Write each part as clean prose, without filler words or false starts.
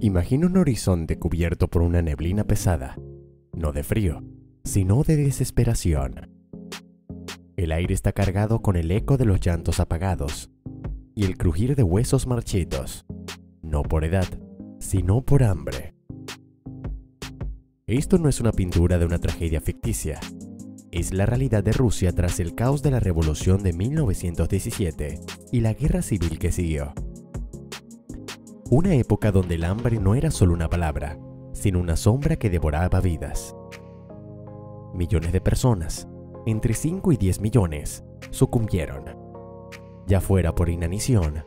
Imagina un horizonte cubierto por una neblina pesada, no de frío, sino de desesperación. El aire está cargado con el eco de los llantos apagados y el crujir de huesos marchitos, no por edad, sino por hambre. Esto no es una pintura de una tragedia ficticia, es la realidad de Rusia tras el caos de la revolución de 1917 y la guerra civil que siguió. Una época donde el hambre no era solo una palabra, sino una sombra que devoraba vidas. Millones de personas, entre 5 y 10 millones, sucumbieron, ya fuera por inanición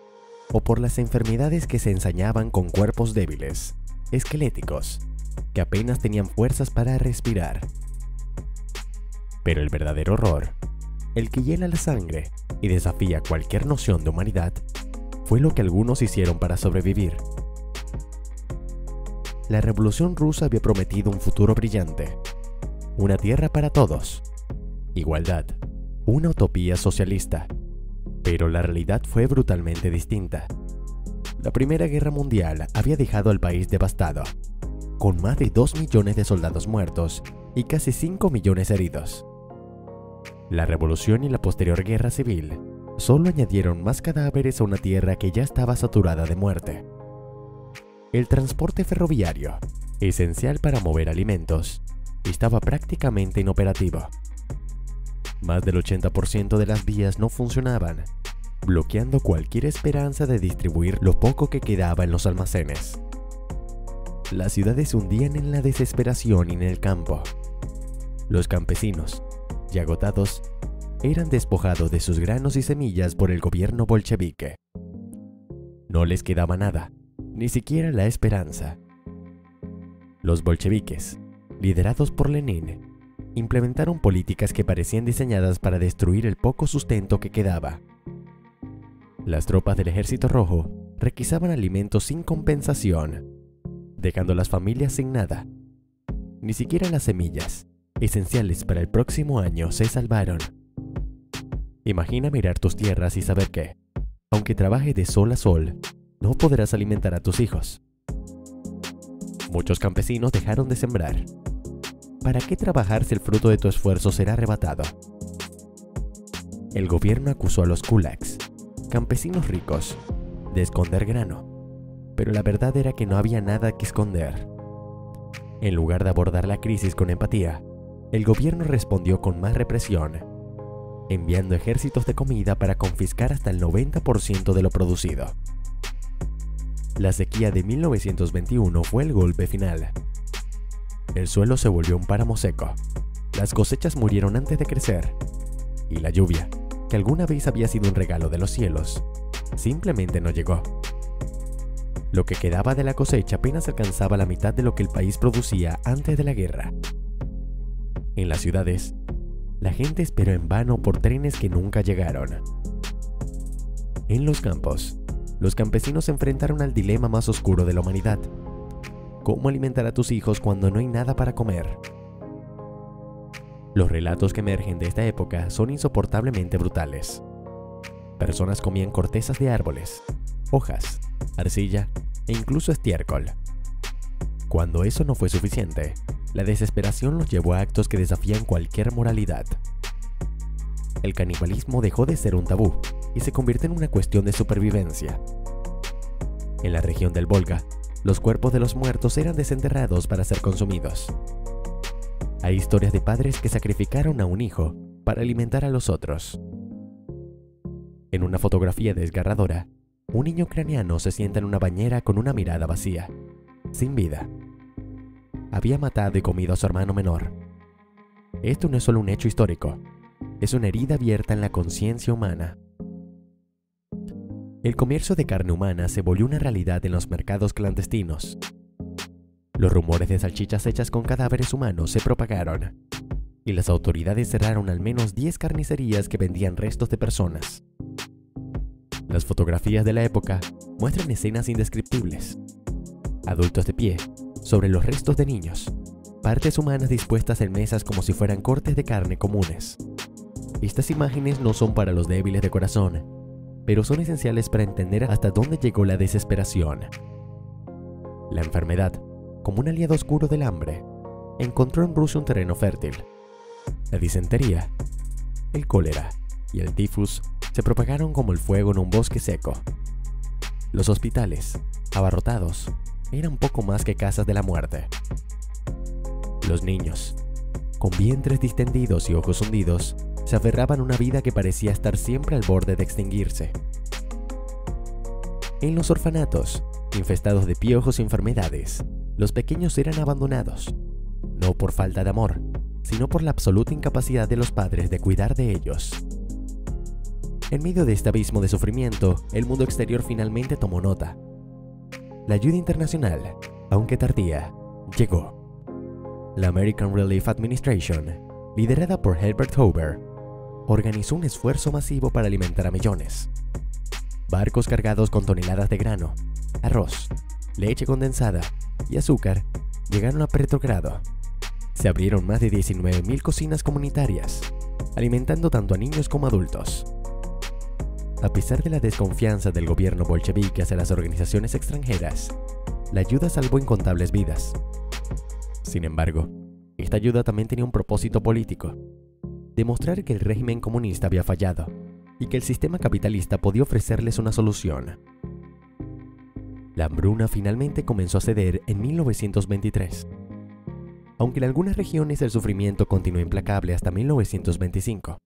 o por las enfermedades que se ensañaban con cuerpos débiles, esqueléticos, que apenas tenían fuerzas para respirar. Pero el verdadero horror, el que hiela la sangre y desafía cualquier noción de humanidad, fue lo que algunos hicieron para sobrevivir. La Revolución Rusa había prometido un futuro brillante, una tierra para todos, igualdad, una utopía socialista. Pero la realidad fue brutalmente distinta. La Primera Guerra Mundial había dejado al país devastado, con más de 2 millones de soldados muertos y casi 5 millones heridos. La revolución y la posterior guerra civil solo añadieron más cadáveres a una tierra que ya estaba saturada de muerte. El transporte ferroviario, esencial para mover alimentos, estaba prácticamente inoperativo. Más del 80% de las vías no funcionaban, bloqueando cualquier esperanza de distribuir lo poco que quedaba en los almacenes. Las ciudades se hundían en la desesperación y en el campo. Los campesinos, ya agotados, eran despojados de sus granos y semillas por el gobierno bolchevique. No les quedaba nada, ni siquiera la esperanza. Los bolcheviques, liderados por Lenin, implementaron políticas que parecían diseñadas para destruir el poco sustento que quedaba. Las tropas del Ejército Rojo requisaban alimentos sin compensación, dejando a las familias sin nada. Ni siquiera las semillas, esenciales para el próximo año, se salvaron. Imagina mirar tus tierras y saber que, aunque trabajes de sol a sol, no podrás alimentar a tus hijos. Muchos campesinos dejaron de sembrar. ¿Para qué trabajar si el fruto de tu esfuerzo será arrebatado? El gobierno acusó a los kulaks, campesinos ricos, de esconder grano, pero la verdad era que no había nada que esconder. En lugar de abordar la crisis con empatía, el gobierno respondió con más represión, enviando ejércitos de comida para confiscar hasta el 90% de lo producido. La sequía de 1921 fue el golpe final. El suelo se volvió un páramo seco, las cosechas murieron antes de crecer, y la lluvia, que alguna vez había sido un regalo de los cielos, simplemente no llegó. Lo que quedaba de la cosecha apenas alcanzaba la mitad de lo que el país producía antes de la guerra. En las ciudades, la gente esperó en vano por trenes que nunca llegaron. En los campos, los campesinos se enfrentaron al dilema más oscuro de la humanidad: ¿cómo alimentar a tus hijos cuando no hay nada para comer? Los relatos que emergen de esta época son insoportablemente brutales. Personas comían cortezas de árboles, hojas, arcilla e incluso estiércol. Cuando eso no fue suficiente, la desesperación los llevó a actos que desafían cualquier moralidad. El canibalismo dejó de ser un tabú y se convirtió en una cuestión de supervivencia. En la región del Volga, los cuerpos de los muertos eran desenterrados para ser consumidos. Hay historias de padres que sacrificaron a un hijo para alimentar a los otros. En una fotografía desgarradora, un niño ucraniano se sienta en una bañera con una mirada vacía, sin vida. Había matado y comido a su hermano menor. Esto no es solo un hecho histórico, es una herida abierta en la conciencia humana. El comercio de carne humana se volvió una realidad en los mercados clandestinos. Los rumores de salchichas hechas con cadáveres humanos se propagaron, y las autoridades cerraron al menos 10 carnicerías que vendían restos de personas. Las fotografías de la época muestran escenas indescriptibles. Adultos de pie, sobre los restos de niños, partes humanas dispuestas en mesas como si fueran cortes de carne comunes. Estas imágenes no son para los débiles de corazón, pero son esenciales para entender hasta dónde llegó la desesperación. La enfermedad, como un aliado oscuro del hambre, encontró en Rusia un terreno fértil. La disentería, el cólera y el tifus se propagaron como el fuego en un bosque seco. Los hospitales, abarrotados, eran poco más que casas de la muerte. Los niños, con vientres distendidos y ojos hundidos, se aferraban a una vida que parecía estar siempre al borde de extinguirse. En los orfanatos, infestados de piojos y enfermedades, los pequeños eran abandonados, no por falta de amor, sino por la absoluta incapacidad de los padres de cuidar de ellos. En medio de este abismo de sufrimiento, el mundo exterior finalmente tomó nota. La ayuda internacional, aunque tardía, llegó. La American Relief Administration, liderada por Herbert Hoover, organizó un esfuerzo masivo para alimentar a millones. Barcos cargados con toneladas de grano, arroz, leche condensada y azúcar llegaron a Petrogrado. Se abrieron más de 19.000 cocinas comunitarias, alimentando tanto a niños como adultos. A pesar de la desconfianza del gobierno bolchevique hacia las organizaciones extranjeras, la ayuda salvó incontables vidas. Sin embargo, esta ayuda también tenía un propósito político: demostrar que el régimen comunista había fallado y que el sistema capitalista podía ofrecerles una solución. La hambruna finalmente comenzó a ceder en 1923, aunque en algunas regiones el sufrimiento continuó implacable hasta 1925.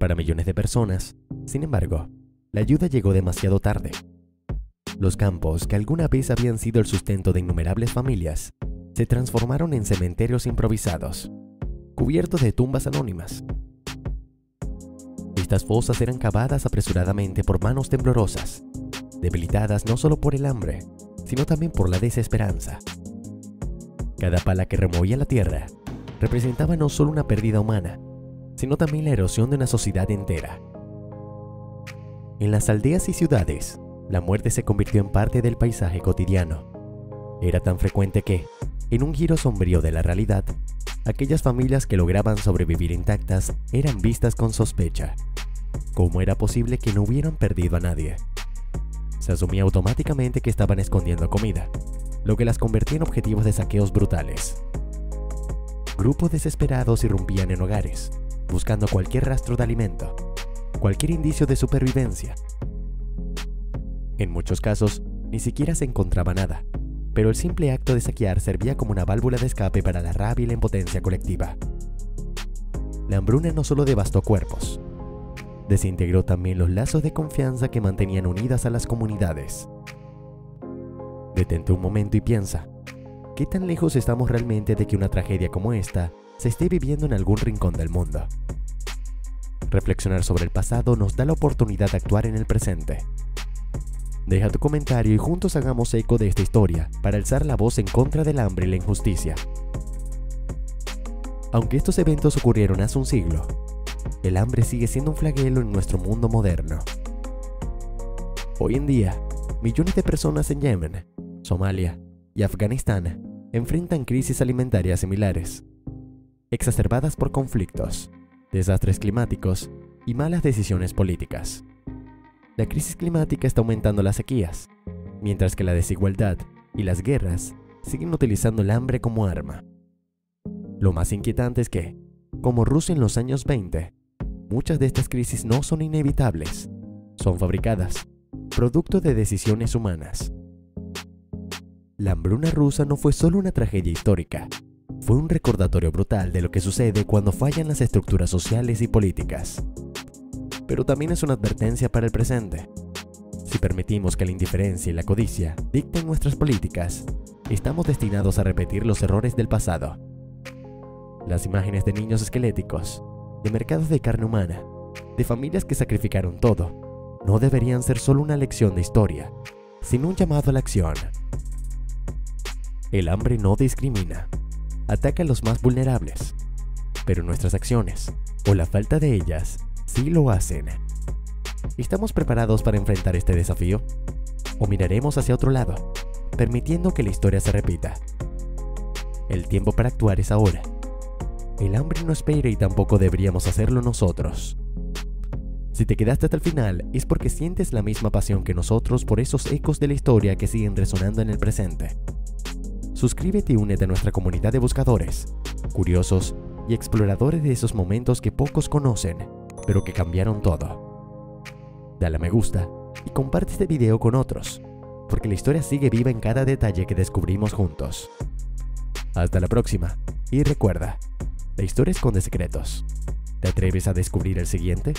Para millones de personas, sin embargo, la ayuda llegó demasiado tarde. Los campos, que alguna vez habían sido el sustento de innumerables familias, se transformaron en cementerios improvisados, cubiertos de tumbas anónimas. Estas fosas eran cavadas apresuradamente por manos temblorosas, debilitadas no solo por el hambre, sino también por la desesperanza. Cada pala que removía la tierra representaba no solo una pérdida humana, sino también la erosión de una sociedad entera. En las aldeas y ciudades, la muerte se convirtió en parte del paisaje cotidiano. Era tan frecuente que, en un giro sombrío de la realidad, aquellas familias que lograban sobrevivir intactas eran vistas con sospecha. ¿Cómo era posible que no hubieran perdido a nadie? Se asumía automáticamente que estaban escondiendo comida, lo que las convertía en objetivos de saqueos brutales. Grupos desesperados irrumpían en hogares, buscando cualquier rastro de alimento, cualquier indicio de supervivencia. En muchos casos, ni siquiera se encontraba nada, pero el simple acto de saquear servía como una válvula de escape para la rabia y la impotencia colectiva. La hambruna no solo devastó cuerpos, desintegró también los lazos de confianza que mantenían unidas a las comunidades. Detente un momento y piensa, ¿qué tan lejos estamos realmente de que una tragedia como esta se esté viviendo en algún rincón del mundo? Reflexionar sobre el pasado nos da la oportunidad de actuar en el presente. Deja tu comentario y juntos hagamos eco de esta historia para alzar la voz en contra del hambre y la injusticia. Aunque estos eventos ocurrieron hace un siglo, el hambre sigue siendo un flagelo en nuestro mundo moderno. Hoy en día, millones de personas en Yemen, Somalia y Afganistán enfrentan crisis alimentarias similares, exacerbadas por conflictos, desastres climáticos y malas decisiones políticas. La crisis climática está aumentando las sequías, mientras que la desigualdad y las guerras siguen utilizando el hambre como arma. Lo más inquietante es que, como Rusia en los años 20, muchas de estas crisis no son inevitables, son fabricadas, producto de decisiones humanas. La hambruna rusa no fue solo una tragedia histórica, fue un recordatorio brutal de lo que sucede cuando fallan las estructuras sociales y políticas. Pero también es una advertencia para el presente. Si permitimos que la indiferencia y la codicia dicten nuestras políticas, estamos destinados a repetir los errores del pasado. Las imágenes de niños esqueléticos, de mercados de carne humana, de familias que sacrificaron todo, no deberían ser solo una lección de historia, sino un llamado a la acción. El hambre no discrimina, ataca a los más vulnerables, pero nuestras acciones, o la falta de ellas, sí lo hacen. ¿Estamos preparados para enfrentar este desafío? ¿O miraremos hacia otro lado, permitiendo que la historia se repita? El tiempo para actuar es ahora. El hambre no espera y tampoco deberíamos hacerlo nosotros. Si te quedaste hasta el final es porque sientes la misma pasión que nosotros por esos ecos de la historia que siguen resonando en el presente. Suscríbete y únete a nuestra comunidad de buscadores, curiosos y exploradores de esos momentos que pocos conocen, pero que cambiaron todo. Dale a me gusta y comparte este video con otros, porque la historia sigue viva en cada detalle que descubrimos juntos. Hasta la próxima, y recuerda, la historia esconde secretos. ¿Te atreves a descubrir el siguiente?